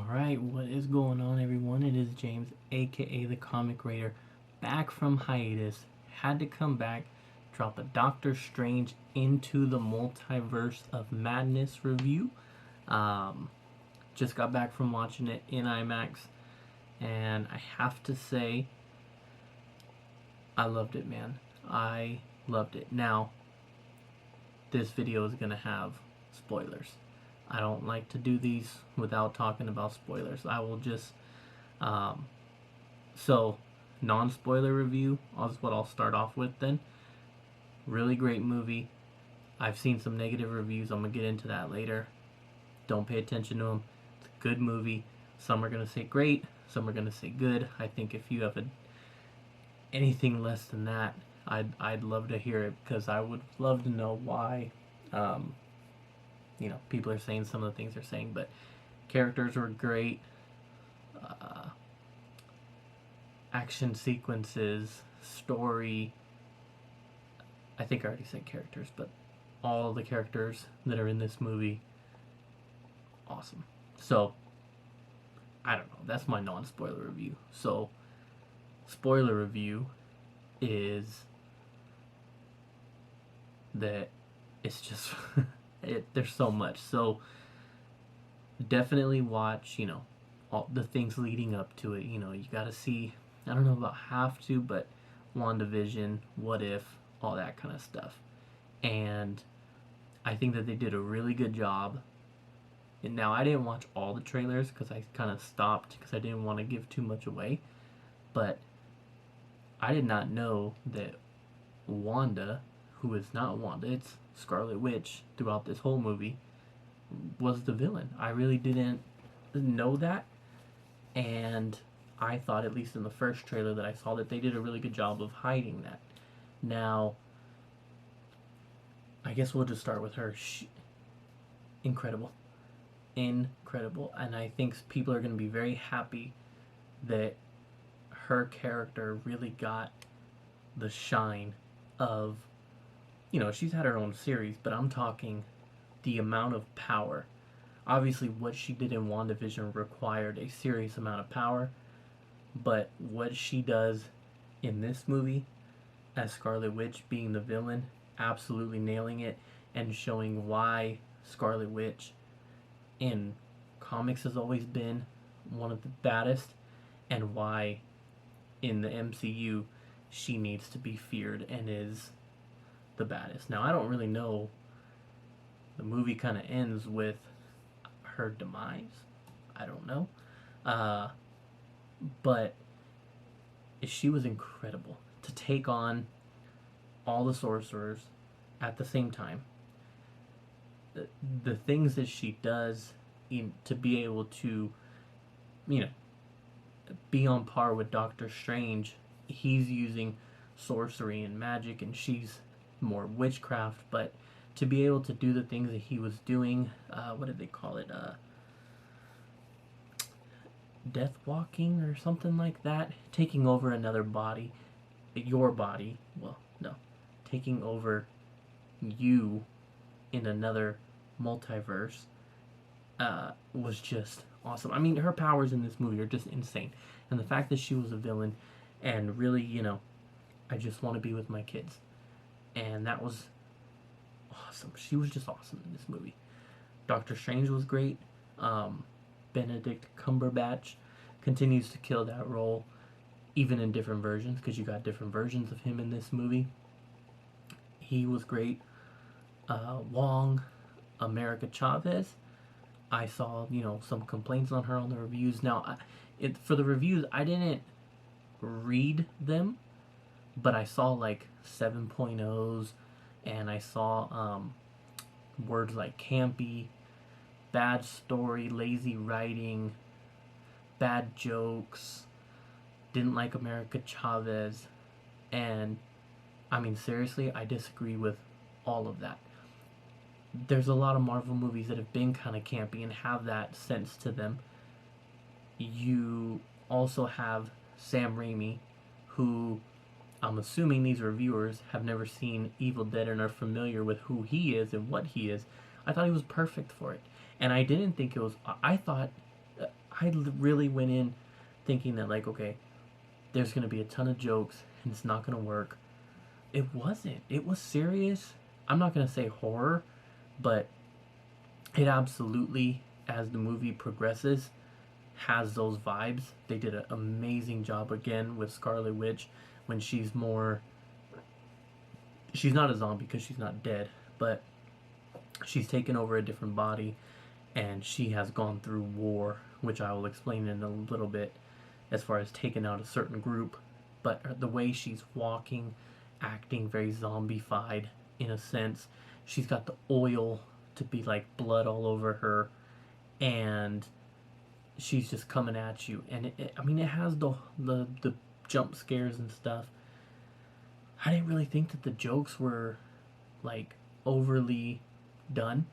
Alright, what is going on, everyone? It is James, aka TheComicRaider, back from hiatus. Had to come back, drop a Doctor Strange Into the Multiverse of Madness review. Just got back from watching it in IMAX, and I have to say, I loved it, man. I loved it. Now, this video is going to have spoilers. I don't like to do these without talking about spoilers. I will just, non-spoiler review is what I'll start off with then. Really great movie. I've seen some negative reviews. I'm going to get into that later. Don't pay attention to them. It's a good movie. Some are going to say great. Some are going to say good. I think if you have anything less than that, I'd love to hear it, because I would love to know why, people are saying some of the things they're saying. But characters were great. Action sequences, story. I think I already said characters, but all the characters that are in this movie, awesome. So, I don't know. That's my non-spoiler review. So, spoiler review is that it's just there's so much. So definitely watch, all the things leading up to it. You gotta see, I don't know about have to, but WandaVision, What If, all that kind of stuff. And I think that they did a really good job. And now, I didn't watch all the trailers because I kind of stopped because I didn't want to give too much away. But I did not know that Wanda, who is not Wanda, it's Scarlet Witch throughout this whole movie, was the villain. I really didn't know that, and I thought, at least in the first trailer that I saw, that they did a really good job of hiding that. Now, I guess we'll just start with her. Incredible. And I think people are going to be very happy that her character really got the shine of, she's had her own series, but I'm talking the amount of power. Obviously, what she did in WandaVision required a serious amount of power, but what she does in this movie as Scarlet Witch, being the villain, absolutely nailing it, and showing why Scarlet Witch in comics has always been one of the baddest, and why in the MCU she needs to be feared and is the baddest. Now, I don't really know. The movie kind of ends with her demise. I don't know. But she was incredible to take on all the sorcerers at the same time. The things that she does to be able to, be on par with Doctor Strange. He's using sorcery and magic, and she's more witchcraft, but to be able to do the things that he was doing, what did they call it? Death walking or something like that. Taking over another body. Your body. Well, no. Taking over you in another multiverse was just awesome. I mean, her powers in this movie are just insane. And the fact that she was a villain and really, I just want to be with my kids. And that was awesome. She was just awesome in this movie. Doctor Strange was great. Benedict Cumberbatch continues to kill that role, even in different versions, because you got different versions of him in this movie. He was great. Wong, America Chavez, I saw, some complaints on her on the reviews. Now, for the reviews, I didn't read them, but I saw like 7.0s, and I saw words like campy, bad story, lazy writing, bad jokes, didn't like America Chavez, and I mean, seriously, I disagree with all of that. There's a lot of Marvel movies that have been kind of campy and have that sense to them. You also have Sam Raimi, who, I'm assuming these reviewers have never seen Evil Dead and are familiar with who he is and what he is. I thought he was perfect for it. And I didn't think it was... I thought... really went in thinking that, like, okay, there's going to be a ton of jokes and it's not going to work. It wasn't. It was serious. I'm not going to say horror, but it absolutely, as the movie progresses, has those vibes. They did an amazing job again with Scarlet Witch when she's more. She's not a zombie because she's not dead, but she's taken over a different body and she has gone through war, which I will explain in a little bit, as far as taking out a certain group. But the way she's walking, acting very zombified in a sense. She's got the oil to be like blood all over her, and she's just coming at you. And I mean, it has the jump scares and stuff. I didn't really think that the jokes were like overly done,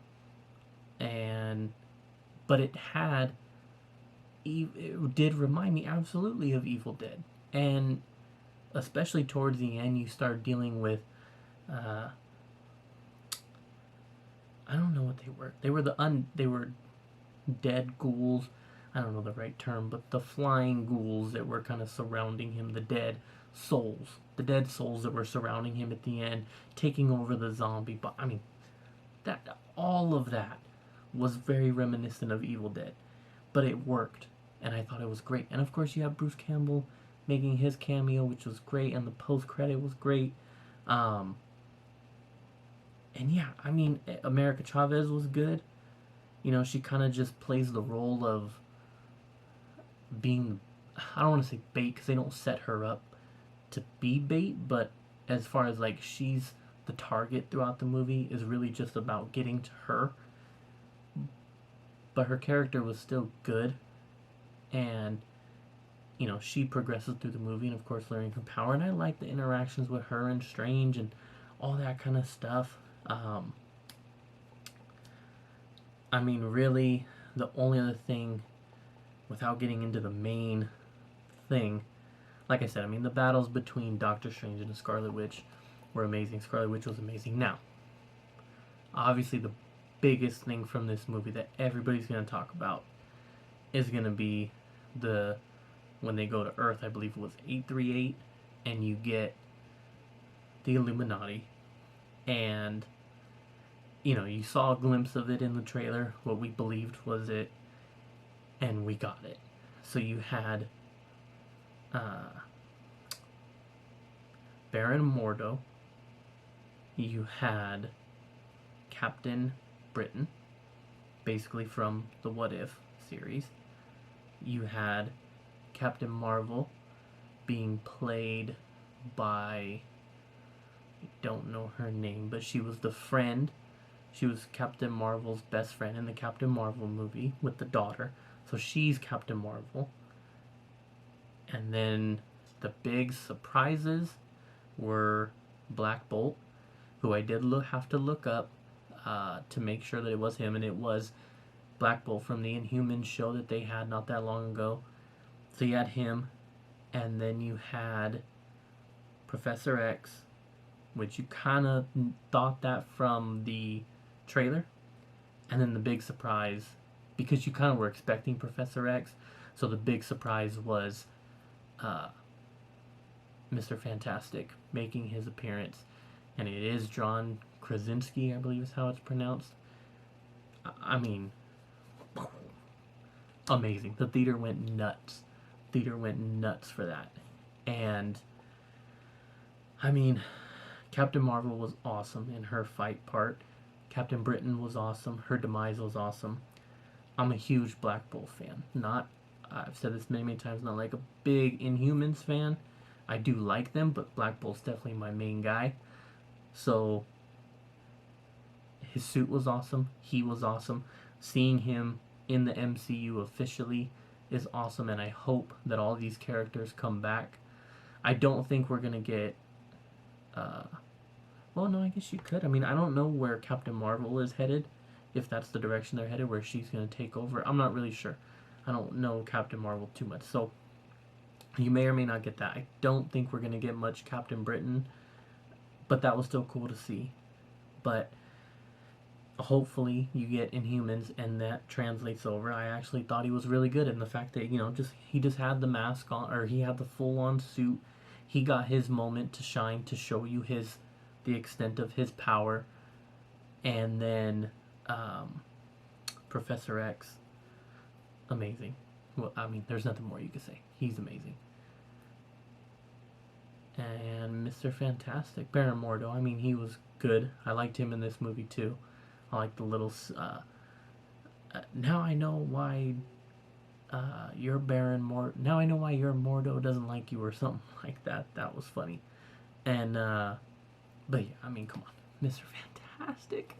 but it did remind me absolutely of Evil Dead, and especially towards the end, you start dealing with I don't know what they were. They were dead ghouls. I don't know the right term, but the flying ghouls that were kind of surrounding him, the dead souls that were surrounding him at the end, taking over the zombie. But I mean, all of that was very reminiscent of Evil Dead, but it worked, and I thought it was great. And of course, you have Bruce Campbell making his cameo, which was great, and the post credit was great. And yeah, I mean, America Chavez was good. You know, she kind of just plays the role of being, I don't want to say bait because they don't set her up to be bait, but as far as like she's the target throughout the movie, is really just about getting to her. But her character was still good, and you know, she progresses through the movie and of course learning her power, and I like the interactions with her and Strange and all that kind of stuff. I mean, really, the only other thing, without getting into the main thing, like I said, I mean, the battles between Doctor Strange and the Scarlet Witch were amazing. Scarlet Witch was amazing. Now, obviously, the biggest thing from this movie that everybody's going to talk about is going to be when they go to Earth, I believe it was 838, and you get the Illuminati, and you know, you saw a glimpse of it in the trailer, what we believed was it, and we got it. So you had Baron Mordo, you had Captain Britain, basically from the What If series. You had Captain Marvel being played by, I don't know her name, but she was the friend. She was Captain Marvel's best friend in the Captain Marvel movie with the daughter. So she's Captain Marvel. And then the big surprises were Black Bolt, who I did have to look up to make sure that it was him, and it was Black Bolt from the Inhumans show that they had not that long ago. So you had him, and then you had Professor X, which you kind of thought that from the trailer, and then the big surprise, because you kind of were expecting Professor X, so the big surprise was Mr. Fantastic making his appearance, and it is John Krasinski, I believe is how it's pronounced. I mean, amazing. The theater went nuts. For that. And I mean, Captain Marvel was awesome in her fight part. Captain Britain was awesome. Her demise was awesome. I'm a huge Black Bolt fan. I've said this many times, not like a big Inhumans fan. I do like them, but Black Bolt's definitely my main guy. So his suit was awesome. He was awesome. Seeing him in the MCU officially is awesome, and I hope that all these characters come back. I don't think we're gonna get well, no, I guess you could. I mean, I don't know where Captain Marvel is headed, if that's the direction they're headed, where she's gonna take over. I'm not really sure. I don't know Captain Marvel too much, so you may or may not get that. I don't think we're gonna get much Captain Britain, but that was still cool to see. But hopefully you get Inhumans and that translates over. I actually thought he was really good in the fact that, he just had the mask on, or he had the full on suit. He got his moment to shine, to show you the extent of his power. And then Professor X, amazing. Well, I mean, there's nothing more you could say. He's amazing. And Mr. Fantastic, Baron Mordo, I mean, he was good. I liked him in this movie too. I like the little now I know why your now I know why your Mordo doesn't like you, or something like that. That was funny. And but yeah, I mean, come on, Mr. Fantastic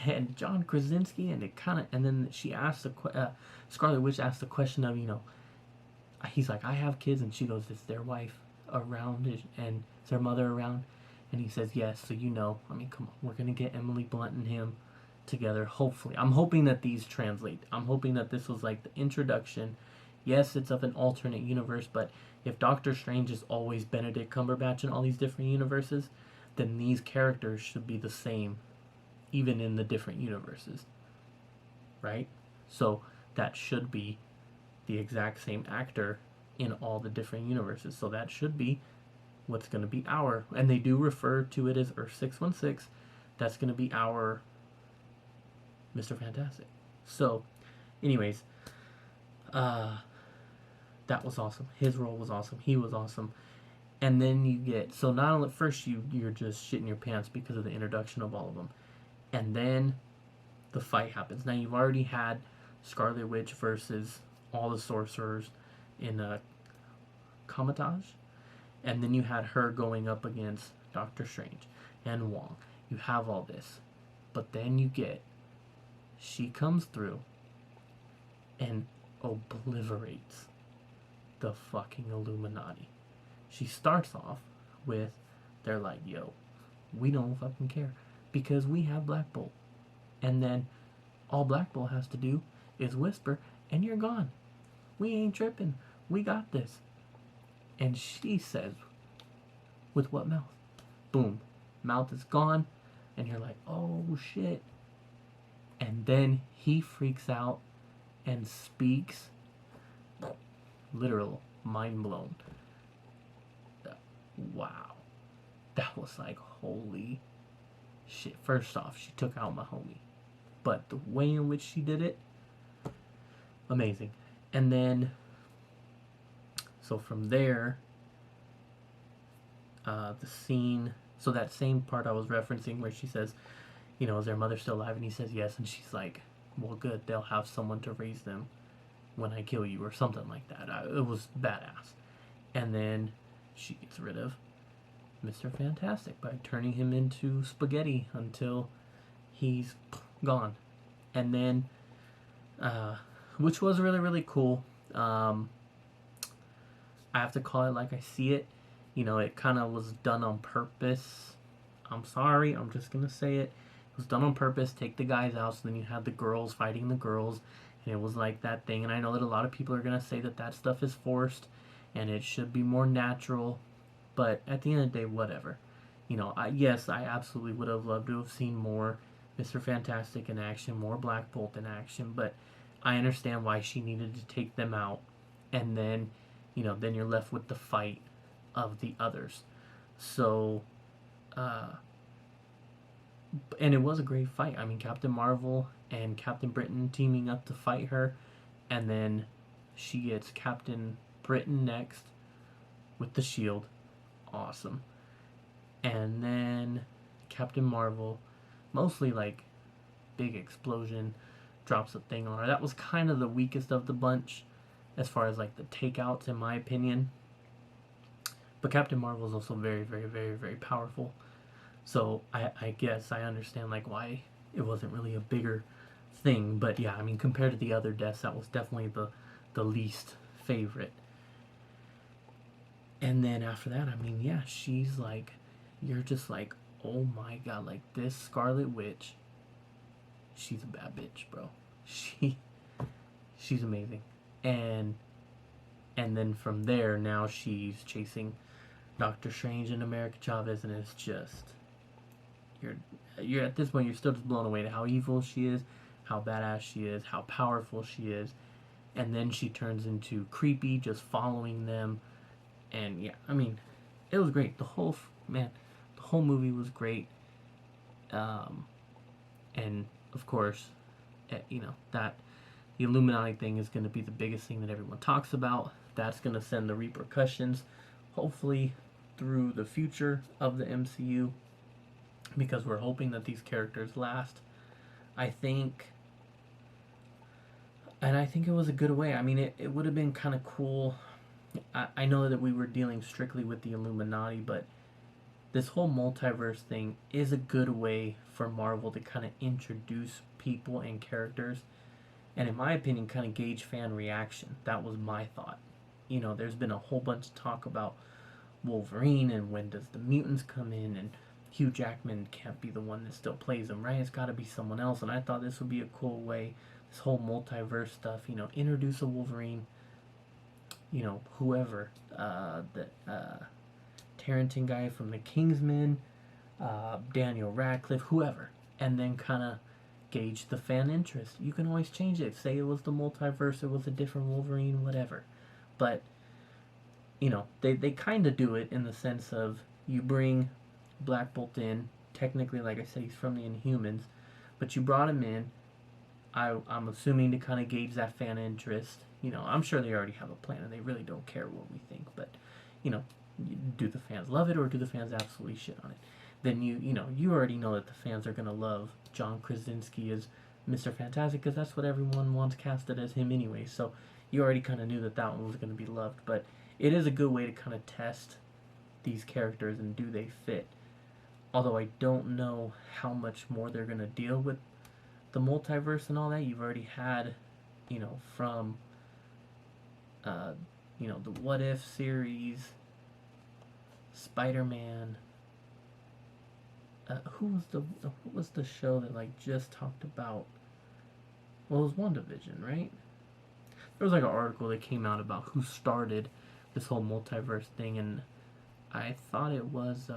and John Krasinski, and then she asked Scarlet Witch asked the question of, he's like, I have kids, and she goes, is their wife around, and is their mother around? And he says yes. So I mean, come on, we're gonna get Emily Blunt and him together. Hopefully, I'm hoping that these translate. I'm hoping that this was like the introduction. Yes, it's of an alternate universe, but if Doctor Strange is always Benedict Cumberbatch in all these different universes, then these characters should be the same, even in the different universes, right? So that should be the exact same actor in all the different universes. So that should be what's going to be and they do refer to it as Earth 616. That's going to be our Mr. Fantastic. So, anyways, that was awesome. His role was awesome. He was awesome. And then you get, so not only first you're just shitting your pants because of the introduction of all of them, and then the fight happens. Now you've already had Scarlet Witch versus all the sorcerers in a Comitage, and then you had her going up against Doctor Strange and Wong. You have all this, but then she comes through and obliterates the fucking Illuminati. She starts off with, they're like, yo, we don't fucking care because we have Black Bolt. And then all Black Bolt has to do is whisper and you're gone. We ain't tripping. We got this. And she says, with what mouth? Boom. Mouth is gone. And you're like, oh shit. And then he freaks out and speaks. Literal mind blown. Wow. That was like, holy shit. First off, she took out my homie. But the way in which she did it, amazing. And then, so from there, the scene, so that same part I was referencing where she says, is their mother still alive? And he says yes. And she's like, well, good. They'll have someone to raise them when I kill you, or something like that. It was badass. And then she gets rid of Mr. Fantastic by turning him into spaghetti until he's gone. And then, which was really, really cool. I have to call it like I see it. It kind of was done on purpose. I'm sorry, I'm just going to say it. It was done on purpose. Take the guys out, so then you had the girls fighting the girls. And it was like that thing. And I know that a lot of people are going to say that stuff is forced and it should be more natural. But at the end of the day, whatever. Yes, I absolutely would have loved to have seen more Mr. Fantastic in action, more Black Bolt in action. But I understand why she needed to take them out. And then, then you're left with the fight of the others. So, and it was a great fight. I mean, Captain Marvel and Captain Britain teaming up to fight her, and then she gets Captain Britain next with the shield. Awesome. And then Captain Marvel, mostly like big explosion, drops a thing on her. That was kind of the weakest of the bunch as far as like the takeouts, in my opinion. But Captain Marvel is also very, very, very, very powerful. So I guess I understand like why it wasn't really a bigger thing. But yeah, I mean, compared to the other deaths, that was definitely the least favorite. And then after that, I mean, yeah, she's like, you're just like, oh my god, like this Scarlet Witch, she's a bad bitch, bro. She's amazing. And then from there, now she's chasing Doctor Strange and America Chavez, and it's just, you're at this point, you're still just blown away to how evil she is, how badass she is, how powerful she is, and then she turns into creepy, just following them, and yeah, I mean, it was great. The whole movie was great, and of course, that the Illuminati thing is going to be the biggest thing that everyone talks about. That's going to send the repercussions, hopefully, through the future of the MCU, because we're hoping that these characters last. I think it was a good way. I mean, it would have been kind of cool. I know that we were dealing strictly with the Illuminati, but this whole multiverse thing is a good way for Marvel to kind of introduce people and characters, and in my opinion, kind of gauge fan reaction. That was my thought. There's been a whole bunch of talk about Wolverine and when does the mutants come in, and Hugh Jackman can't be the one that still plays him, right? It's got to be someone else, and I thought this would be a cool way, this whole multiverse stuff, introduce a Wolverine, whoever, the Tarantino guy from the Kingsman, Daniel Radcliffe, whoever, and then kind of gauge the fan interest. You can always change it. Say it was the multiverse, it was a different Wolverine, whatever. But, they kind of do it in the sense of you bring Black Bolt in. Technically, like I said, he's from the Inhumans, but you brought him in, I'm assuming, to kind of gauge that fan interest. I'm sure they already have a plan and they really don't care what we think, but, do the fans love it or do the fans absolutely shit on it? Then you already know that the fans are going to love John Krasinski as Mr. Fantastic, because that's what everyone wants casted as him anyway, so you already kind of knew that one was going to be loved. But it is a good way to kind of test these characters and do they fit. Although I don't know how much more they're going to deal with the multiverse and all that. You've already had, from, the What If series, Spider-Man. What was the show that just talked about? Well, it was WandaVision, right? There was an article that came out about who started this whole multiverse thing, and I thought it was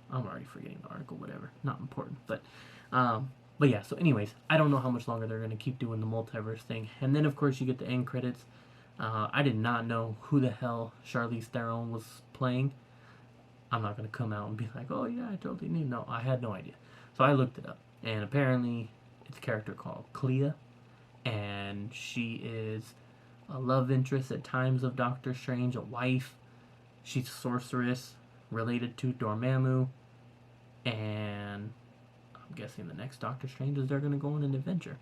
I'm already forgetting the article, whatever, not important, but yeah, so anyways, I don't know how much longer they're going to keep doing the multiverse thing. And then of course you get the end credits. I did not know who the hell Charlize Theron was playing. I'm not going to come out and be like, oh yeah, I totally knew. No, I had no idea. So I looked it up, and apparently it's a character called Clea, and she is a love interest at times of Doctor Strange, a wife. She's a sorceress related to Dormammu, and I'm guessing the next Doctor Strange is they're going to go on an adventure.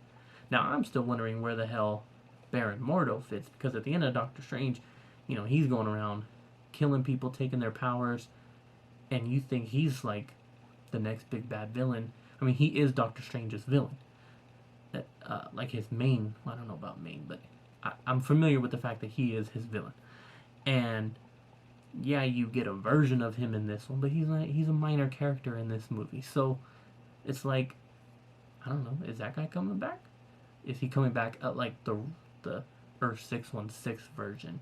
Now, I'm still wondering where the hell Baron Mordo fits, because at the end of Doctor Strange, he's going around killing people, taking their powers, and you think he's like the next big bad villain. I mean, he is Doctor Strange's villain. That, like his main, I don't know about main, but I'm familiar with the fact that he is his villain. And yeah, you get a version of him in this one, but he's a minor character in this movie. So it's like, I don't know, is that guy coming back? Is he coming back at like the Earth 616 version?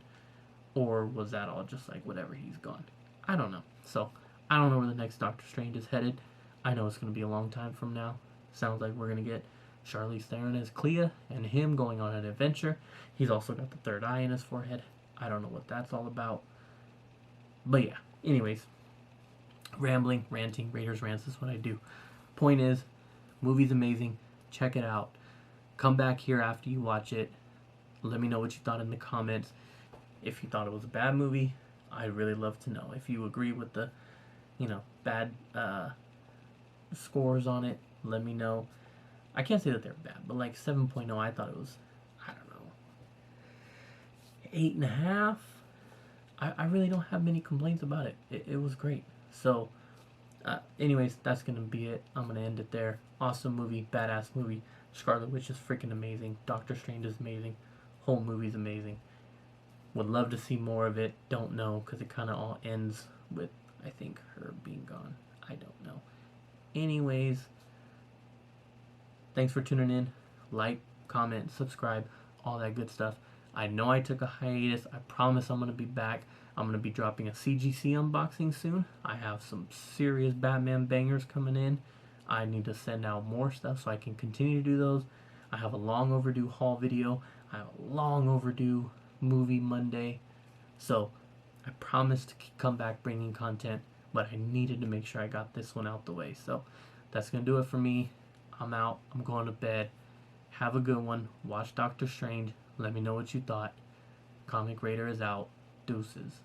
Or was that all just like whatever, he's gone? I don't know. So I don't know where the next Doctor Strange is headed. I know it's going to be a long time from now. Sounds like we're going to get Charlize Theron as Clea and him going on an adventure. He's also got the third eye in his forehead. I don't know what that's all about. But yeah, anyways, rambling, ranting, Raiders Rants is what I do. Point is, movie's amazing. Check it out. Come back here after you watch it. Let me know what you thought in the comments. If you thought it was a bad movie, I'd really love to know. If you agree with the, bad scores on it, let me know. I can't say that they're bad, but like 7.0, I thought it was, I don't know, 8.5. I really don't have many complaints about it. It was great. So, anyways, that's going to be it. I'm going to end it there. Awesome movie, badass movie. Scarlet Witch is freaking amazing. Doctor Strange is amazing. Whole movie's amazing. Would love to see more of it. Don't know, because it kind of all ends with, I think, her being gone. I don't know. Anyways, thanks for tuning in. Like, comment, subscribe, all that good stuff. I know I took a hiatus. I promise I'm going to be back. I'm going to be dropping a CGC unboxing soon. I have some serious Batman bangers coming in. I need to send out more stuff so I can continue to do those. I have a long overdue haul video. I have a long overdue movie Monday. So I promised to come back bringing content, but I needed to make sure I got this one out the way. So that's going to do it for me. I'm out. I'm going to bed. Have a good one. Watch Doctor Strange. Let me know what you thought. Comic Raider is out. Deuces.